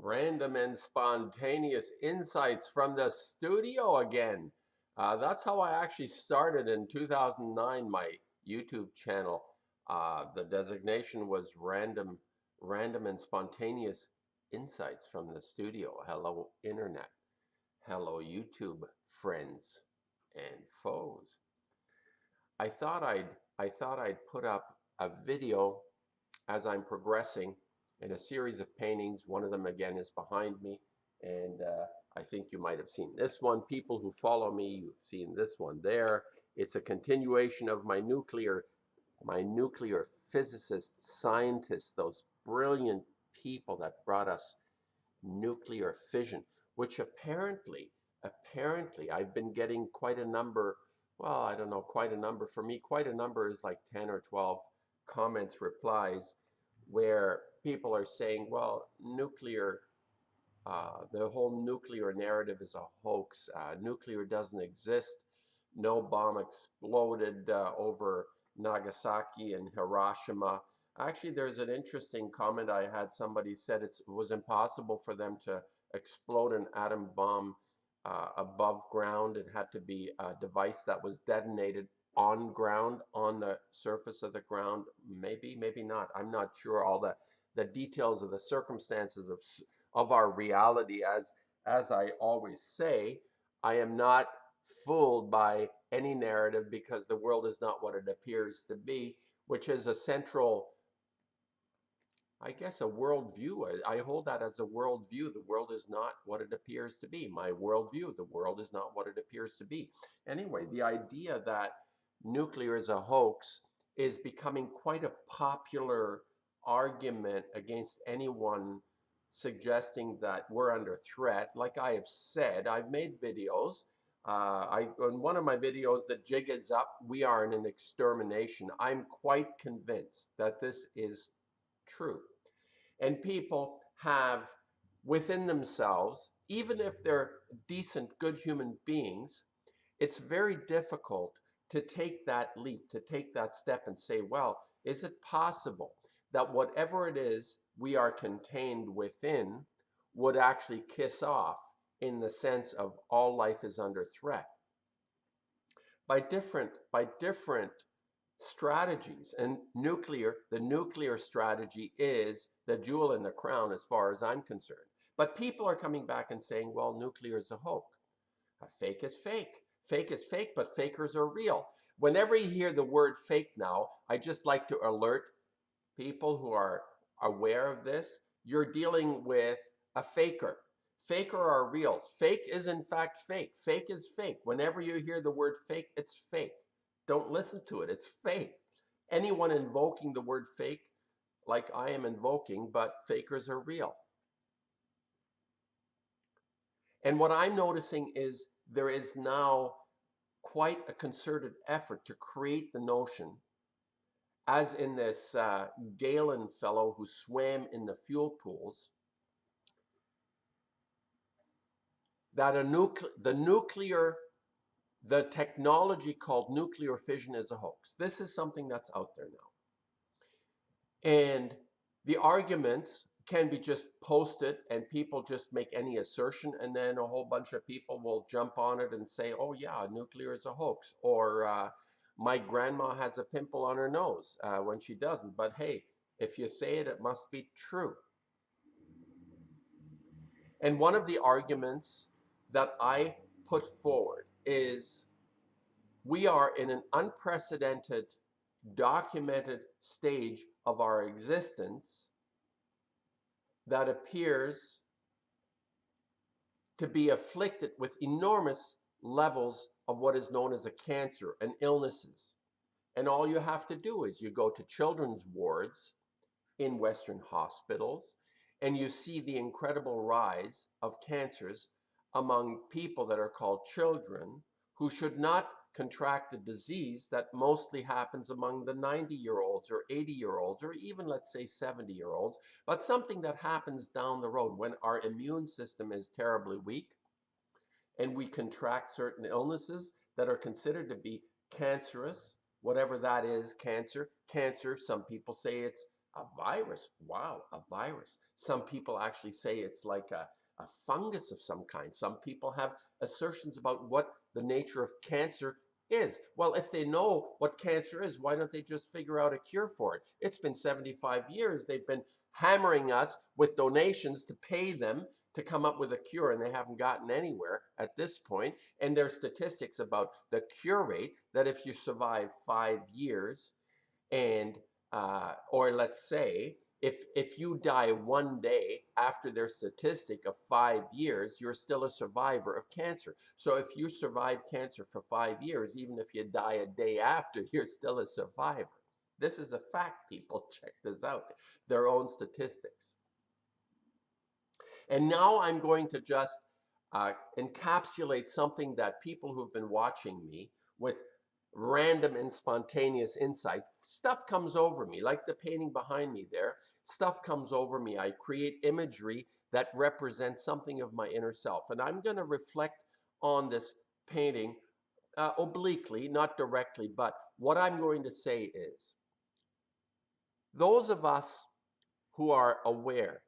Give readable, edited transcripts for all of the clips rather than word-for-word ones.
Random and spontaneous insights from the studio again. That's how I actually started in 2009 my YouTube channel. The designation was random and spontaneous insights from the studio. Hello internet. Hello YouTube friends and foes. I thought I'd I thought I'd put up a video as I'm progressing in a series of paintings. One of them again is behind me, and I think you might have seen this one. People who follow me, you've seen this one there. It's a continuation of my nuclear physicists, scientists, those brilliant people that brought us nuclear fission, which apparently I've been getting quite a number. Well, I don't know, quite a number. For me, quite a number is like 10 or 12 comments, replies, where people are saying, well, the whole nuclear narrative is a hoax. Nuclear doesn't exist. No bomb exploded over Nagasaki and Hiroshima. Actually, there's an interesting comment I had. Somebody said it was impossible for them to explode an atom bomb above ground. It had to be a device that was detonated on ground, on the surface of the ground. Maybe, maybe not. I'm not sure all the details of the circumstances of our reality. As I always say, I am not fooled by any narrative, because the world is not what it appears to be, which is a central, I guess, a worldview. I hold that as a worldview. The world is not what it appears to be. My worldview, the world is not what it appears to be. Anyway, the idea that nuclear is a hoax is becoming quite a popular argument against anyone suggesting that we're under threat. Like I have said, I've made videos. In one of my videos, the jig is up. We are in an extermination. I'm quite convinced that this is true. And people have within themselves, even if they're decent, good human beings, it's very difficult to take that leap, to take that step and say, well, is it possible that whatever it is we are contained within would actually kiss off, in the sense of all life is under threat? By different strategies. And the nuclear strategy is the jewel in the crown as far as I'm concerned. But people are coming back and saying, well, nuclear is a hoax. Fake is fake. Fake is fake, but fakers are real. Whenever you hear the word fake now, I just like to alert people who are aware of this. You're dealing with a faker. Faker are reals. Fake is in fact fake. Fake is fake. Whenever you hear the word fake, it's fake. Don't listen to it. It's fake. Anyone invoking the word fake, like I am invoking, but fakers are real. And what I'm noticing is there is now quite a concerted effort to create the notion, as in this Galen fellow who swam in the fuel pools, that the technology called nuclear fission is a hoax. This is something that's out there now. And the arguments can be just posted and people just make any assertion, and then a whole bunch of people will jump on it and say, oh yeah, nuclear is a hoax. Or my grandma has a pimple on her nose when she doesn't. But hey, if you say it, it must be true. And one of the arguments that I put forward is we are in an unprecedented, documented stage of our existence that appears to be afflicted with enormous levels of what is known as a cancer and illnesses. And all you have to do is you go to children's wards in Western hospitals and you see the incredible rise of cancers among people that are called children, who should not contract the disease that mostly happens among the 90-year-olds or 80-year-olds, or even, let's say, 70-year-olds, but something that happens down the road when our immune system is terribly weak and we contract certain illnesses that are considered to be cancerous, whatever that is. Cancer, some people say it's A virus? Wow, a virus. Some people actually say it's like a fungus of some kind. Some people have assertions about what the nature of cancer is. Well, if they know what cancer is, why don't they just figure out a cure for it? It's been 75 years. They've been hammering us with donations to pay them to come up with a cure, and they haven't gotten anywhere at this point. And there's statistics about the cure rate that if you survive 5 years, and or let's say if you die one day after their statistic of 5 years, you're still a survivor of cancer. So if you survive cancer for 5 years, even if you die a day after, you're still a survivor. This is a fact, people. Check this out. Their own statistics. And now I'm going to just encapsulate something that people who've been watching me with random and spontaneous insights. Stuff comes over me, like the painting behind me there. Stuff comes over me. I create imagery that represents something of my inner self. And I'm going to reflect on this painting obliquely, not directly, but what I'm going to say is, those of us who are aware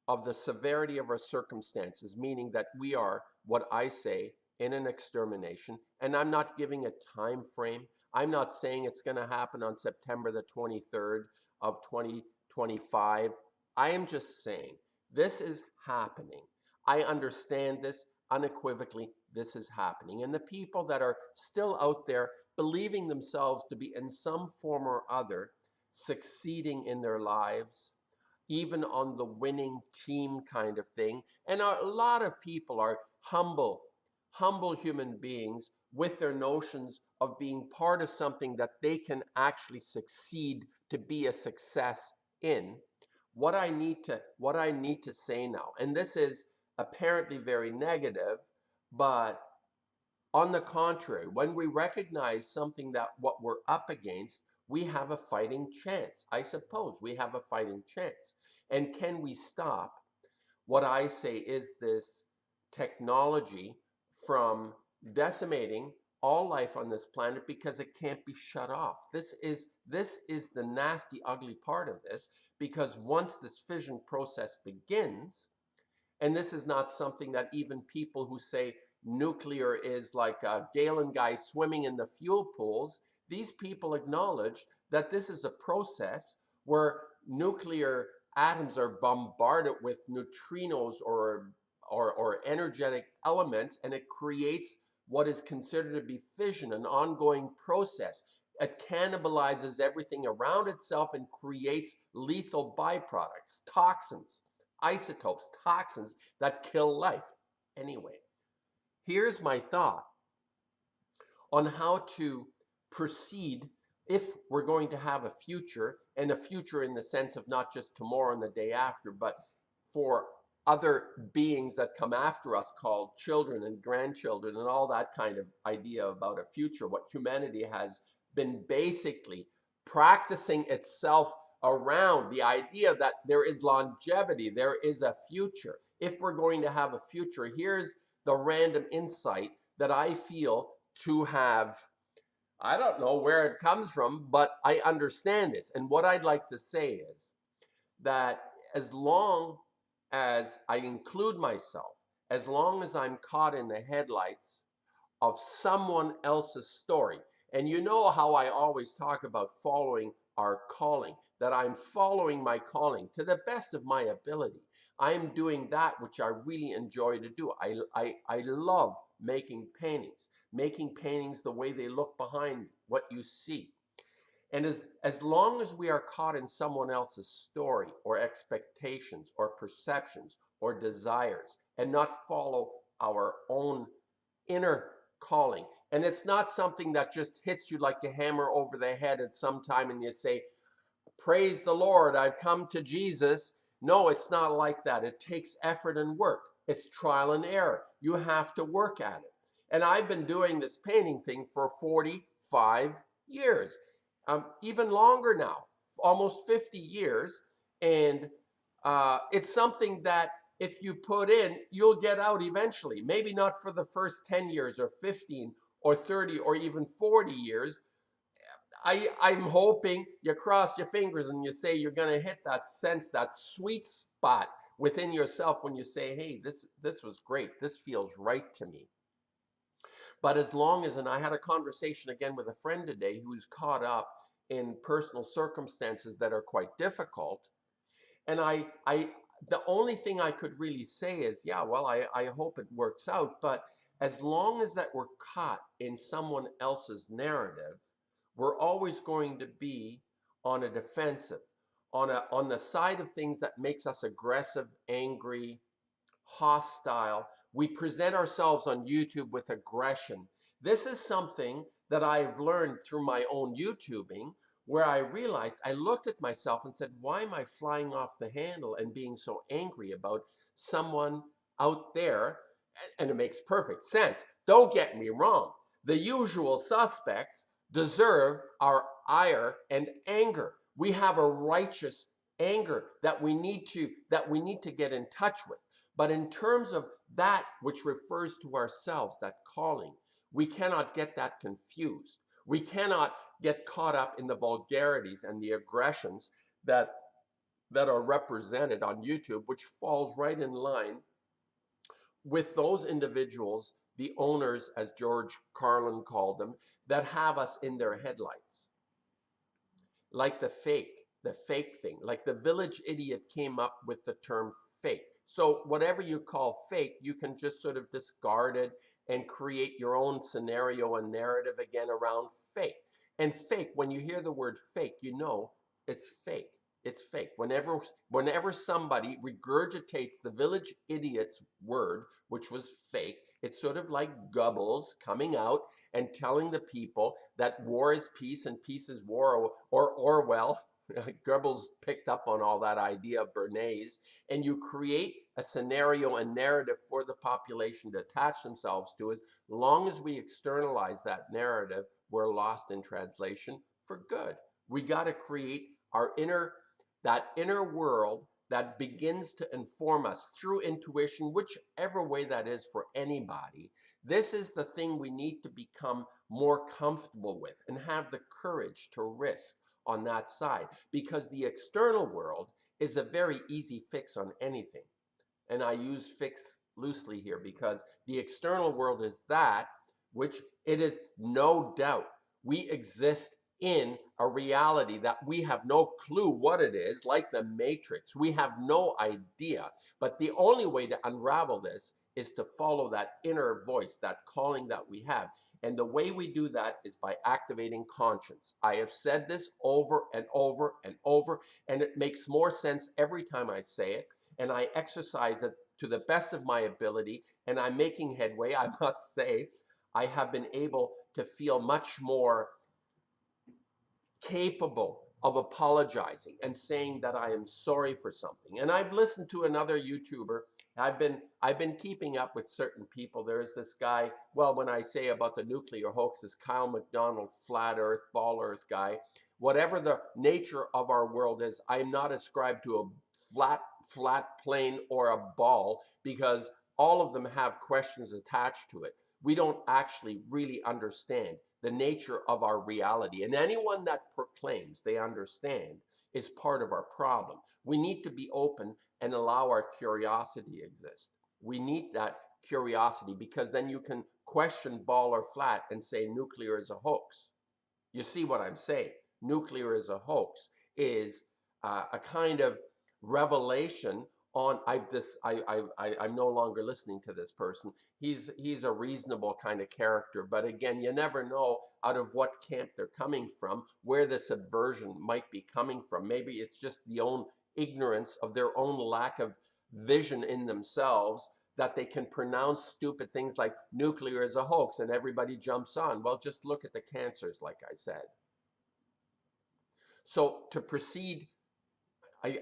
of the severity of our circumstances, meaning that we are, what I say, in an extermination, and I'm not giving a time frame. I'm not saying it's going to happen on September the 23rd of 2025. I am just saying this is happening. I understand this unequivocally. This is happening. And the people that are still out there believing themselves to be in some form or other succeeding in their lives, even on the winning team kind of thing. And a lot of people are humble human beings with their notions of being part of something that they can actually succeed to be a success in. What I need to say now, and this is apparently very negative, but on the contrary, when we recognize something that what we're up against, we have a fighting chance. I suppose we have a fighting chance. And can we stop what I say is this technology from decimating all life on this planet because it can't be shut off? This is the nasty, ugly part of this, because once this fission process begins, and this is not something that even people who say nuclear is like a Galen guy swimming in the fuel pools, these people acknowledge that this is a process where nuclear atoms are bombarded with neutrinos or energetic elements, and it creates what is considered to be fission, an ongoing process. It cannibalizes everything around itself and creates lethal byproducts, toxins, isotopes, toxins that kill life. Anyway, here's my thought on how to proceed if we're going to have a future, and a future in the sense of not just tomorrow and the day after, but for other beings that come after us, called children and grandchildren and all that kind of idea about a future, what humanity has been basically practicing itself around, the idea that there is longevity, there is a future. If we're going to have a future, here's the random insight that I feel to have. I don't know where it comes from, but I understand this. And what I'd like to say is that as long as I include myself, as long as I'm caught in the headlights of someone else's story, and you know how I always talk about following our calling, that I'm following my calling to the best of my ability. I'm doing that which I really enjoy to do. I love making paintings the way they look behind me, what you see. And as long as we are caught in someone else's story or expectations or perceptions or desires, and not follow our own inner calling, and it's not something that just hits you like a hammer over the head at some time and you say, praise the Lord, I've come to Jesus. No, it's not like that. It takes effort and work. It's trial and error. You have to work at it. And I've been doing this painting thing for 45 years, even longer now, almost 50 years. And it's something that if you put in, you'll get out eventually. Maybe not for the first 10 years or 15 or 30 or even 40 years. I'm hoping you cross your fingers and you say you're going to hit that sense, that sweet spot within yourself when you say, hey, this was great. This feels right to me. But as long as, and I had a conversation again with a friend today who's caught up in personal circumstances that are quite difficult. And the only thing I could really say is, yeah, well, I hope it works out. But as long as that we're caught in someone else's narrative, we're always going to be on a defensive, on the side of things that makes us aggressive, angry, hostile. We present ourselves on YouTube with aggression. This is something that I've learned through my own YouTubing, where I realized, I looked at myself and said, why am I flying off the handle and being so angry about someone out there? And it makes perfect sense. Don't get me wrong. The usual suspects deserve our ire and anger. We have a righteous anger that we need to get in touch with. But in terms of that which refers to ourselves, that calling, we cannot get that confused. We cannot get caught up in the vulgarities and the aggressions that are represented on YouTube, which falls right in line with those individuals, the owners, as George Carlin called them, that have us in their headlights. Like the fake thing. Like the village idiot came up with the term fake. So whatever you call fake, you can just sort of discard it and create your own scenario and narrative again around fake. And fake, when you hear the word fake, you know it's fake. It's fake. Whenever somebody regurgitates the village idiot's word, which was fake, it's sort of like Goebbels coming out and telling the people that war is peace and peace is war, or Orwell. Goebbels picked up on all that idea of Bernays, and you create a scenario and narrative for the population to attach themselves to. As long as we externalize that narrative, we're lost in translation for good. We got to create that inner world that begins to inform us through intuition, whichever way that is for anybody. This is the thing we need to become more comfortable with and have the courage to risk on that side, because the external world is a very easy fix on anything. And I use fix loosely here because the external world is that which it is no doubt we exist in a reality that we have no clue what it is, like the Matrix. We have no idea. But the only way to unravel this is to follow that inner voice, that calling that we have. And the way we do that is by activating conscience. I have said this over and over and over, and it makes more sense every time I say it. And I exercise it to the best of my ability, and I'm making headway. I must say, I have been able to feel much more capable of apologizing and saying that I am sorry for something. And I've listened to another YouTuber. I've been keeping up with certain people. There's this guy, well, when I say about the nuclear hoax, this Kyle McDonald, flat earth, ball earth guy. Whatever the nature of our world is, I'm not ascribed to a flat plane or a ball, because all of them have questions attached to it. We don't actually really understand the nature of our reality. And anyone that proclaims they understand is part of our problem. We need to be open and allow our curiosity to exist. We need that curiosity, because then you can question ball or flat and say nuclear is a hoax. You see what I'm saying? Nuclear is a hoax is a kind of revelation on. I'm no longer listening to this person. He's a reasonable kind of character, but again, you never know out of what camp they're coming from, where the subversion might be coming from. Maybe it's just the own ignorance of their own lack of vision in themselves, that they can pronounce stupid things like nuclear is a hoax and everybody jumps on. Well, just look at the cancers, like I said. So to proceed,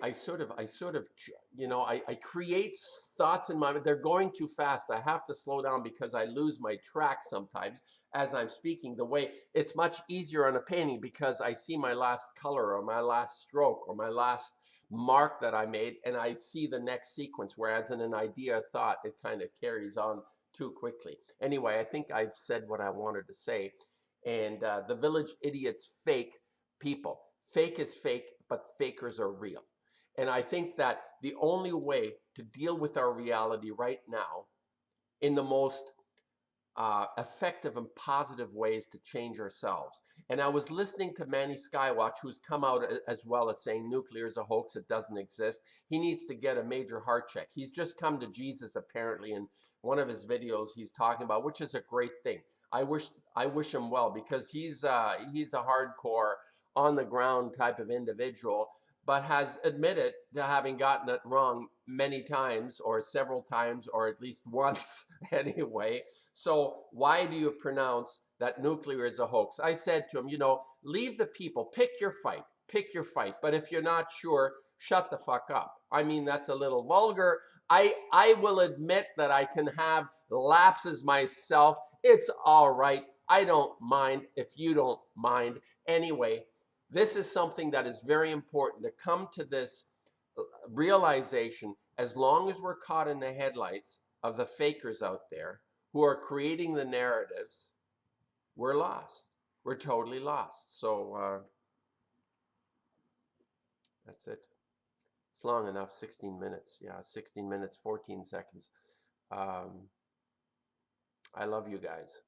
I sort of, I create thoughts in my mind. They're going too fast. I have to slow down because I lose my track sometimes as I'm speaking. The way it's much easier on a painting, because I see my last color or my last stroke or my last mark that I made, and I see the next sequence, whereas in an idea thought, it kind of carries on too quickly. Anyway, I think I've said what I wanted to say. And the village idiots fake people. Fake is fake, but fakers are real. And I think that the only way to deal with our reality right now in the most effective and positive ways to change ourselves. And I was listening to Manny Skywatch, who's come out as well as saying nuclear is a hoax, it doesn't exist. He needs to get a major heart check. He's just come to Jesus apparently in one of his videos he's talking about, which is a great thing. I wish him well, because he's a hardcore on the ground type of individual, but has admitted to having gotten it wrong many times, or several times, or at least once anyway. So why do you pronounce that nuclear is a hoax? I said to him, leave the people, pick your fight, pick your fight. But if you're not sure, shut the fuck up. I mean, that's a little vulgar. I will admit that I can have lapses myself. It's all right. I don't mind if you don't mind. Anyway, this is something that is very important to come to this realization. As long as we're caught in the headlights of the fakers out there who are creating the narratives, we're lost. We're totally lost. So that's it. It's long enough, 16 minutes. Yeah, 16 minutes, 14 seconds. I love you guys.